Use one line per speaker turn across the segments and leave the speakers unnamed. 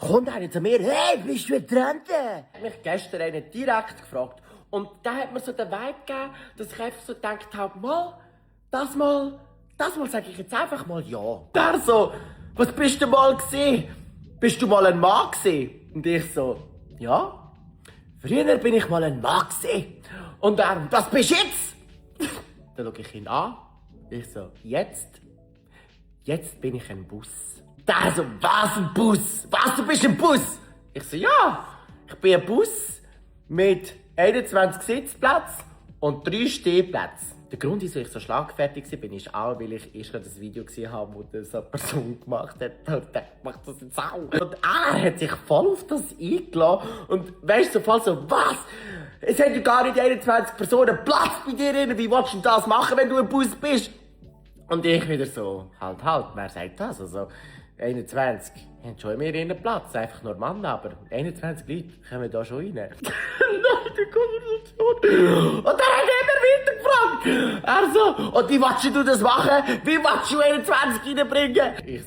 kommt einer zu mir, hey, bist du ein Trente? Hat mich gestern einer direkt gefragt. Und da hat mir so den Vibe gegeben, dass ich einfach so gedacht habe, das mal sage ich jetzt einfach mal ja. Der so, was bist du mal gesehen? Bist du mal ein Mann gewesen? Und ich so, ja. Früher bin ich mal ein Mann gewesen. Und er, das bist du jetzt? Dann schaue ich ihn an. Ich so, jetzt bin ich ein Bus. Der so, was ein Bus? Was, du bist ein Bus? Ich so, ja, ich bin ein Bus mit 21 Sitzplätzen und 3 Stehplätzen. Der Grund, wieso ich so schlagfertig war, ist auch, weil ich erst das Video gesehen habe, das so eine Person gemacht hat. Und ich mach das jetzt auch. Und er hat sich voll auf das eingeladen. Und weißt du, so voll so, was? Es hat ja gar nicht 21 Personen Platz bei dir drin. Wie willst du das machen, wenn du ein Bus bist? Und ich wieder so, halt, wer sagt das? Also, 21, haben schon mehr ihren Platz, einfach nur Mann, aber 21 Leute kommen da schon rein. Nach der Konversation. Und dann hat er immer weiter gefragt. Er so, und wie willst du das machen? Wie willst du 21 reinbringen? Ich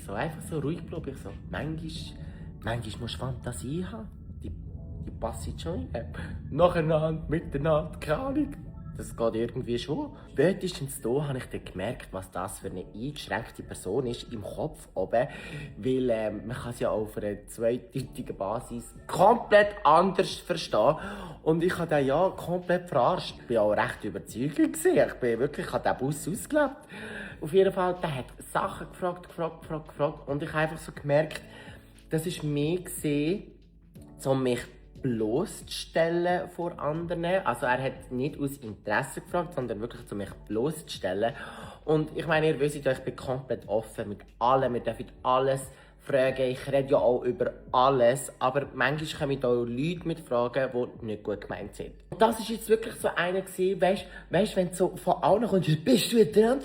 so einfach so ruhig bleiben. Ich so, manchmal musst du Fantasie haben. Die passen schon rein. Nacheinander, miteinander, keine Ahnung. Das geht irgendwie schon. Spätestens da habe ich dann gemerkt, was das für eine eingeschränkte Person ist im Kopf oben. Weil man kann es ja auf einer zweideutigen Basis komplett anders verstehen. Und ich habe den ja komplett verarscht. Ich war auch recht überzeugt. Ich habe den Bus ausgelebt. Auf jeden Fall, der hat Sachen gefragt. Und ich habe einfach so gemerkt, das ist mehr gesehen, um mich bloßzustellen vor anderen. Also er hat nicht aus Interesse gefragt, sondern wirklich, um mich bloßzustellen. Und ich meine, ihr wisst ja, ich bin komplett offen mit allem. Wir dürfen alles fragen. Ich rede ja auch über alles. Aber manchmal kommen da auch Leute mit Fragen, die nicht gut gemeint sind. Und das war jetzt wirklich so einer gewesen, weißt, wenn du so von allen kommst, bist du dran?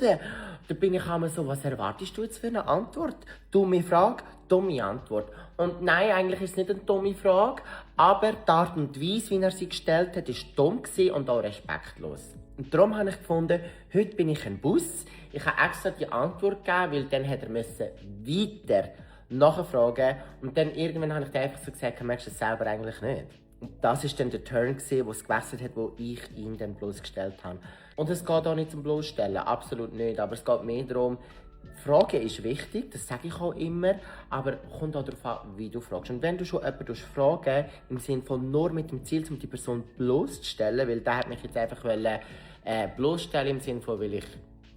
Da bin ich immer so, was erwartest du jetzt für eine Antwort? Dumme Frage, dumme Antwort. Und nein, eigentlich ist es nicht eine dumme Frage, aber die Art und Weise, wie er sie gestellt hat, war dumm und auch respektlos. Und darum habe ich gefunden, heute bin ich ein Bus. Ich habe extra die Antwort gegeben, weil dann hätte er weiter nachfragen. Und dann irgendwann habe ich dann einfach so gesagt, merkst du das selber eigentlich nicht? Und das war dann der Turn, wo es gewechselt hat, wo ich ihn dann bloßgestellt habe. Und es geht auch nicht zum Bloßstellen, absolut nicht. Aber es geht mehr darum, Fragen ist wichtig, das sage ich auch immer, aber kommt auch darauf an, wie du fragst. Und wenn du schon jemanden fragen im Sinne von nur mit dem Ziel, um die Person bloßzustellen, weil der hat mich jetzt einfach bloßstellen im Sinne von, weil ich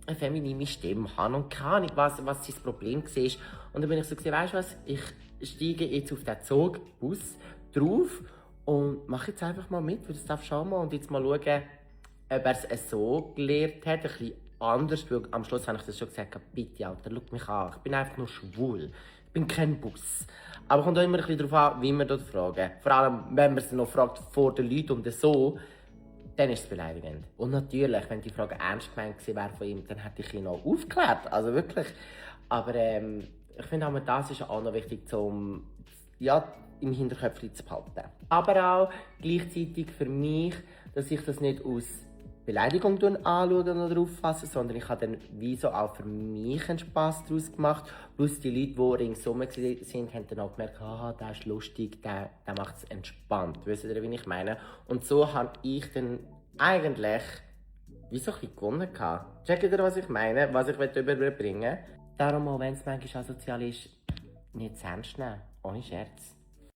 eine feminine Stimme habe und keine Ahnung, was sein Problem war. Und dann bin ich so gesagt, weißt du was, ich steige jetzt auf den Zugbus drauf und mache jetzt einfach mal mit, weil das darf schon mal und jetzt mal schauen, ob er es so gelernt hat, ein bisschen anders, weil am Schluss habe ich das schon gesagt, bitte Alter, schau mich an, ich bin einfach nur schwul, ich bin kein Bus. Aber es kommt auch immer ein bisschen darauf an, wie wir dort fragen. Vor allem, wenn man es noch fragt vor den Leuten und so, dann ist es beleidigend. Und natürlich, wenn die Frage ernst gemeint gewesen wäre von ihm, dann hätte ich ihn auch aufgeklärt, also wirklich. Aber ich finde auch, das ist auch noch wichtig, um im Hinterköpfchen zu behalten. Aber auch gleichzeitig für mich, dass ich das nicht aus Beleidigung anschauen oder auffassen, sondern ich habe dann wie so auch für mich einen Spass daraus gemacht. Plus die Leute, die ringsum waren, haben dann auch gemerkt, der ist lustig, der macht es entspannt. Wisst ihr, wie ich meine? Und so habe ich dann eigentlich wie so ein bisschen gewonnen. Checkt ihr, was ich meine? Was ich überbringen will? Darum, auch wenn es manchmal asozial ist, nicht zu ernst nehmen. Ohne Scherz.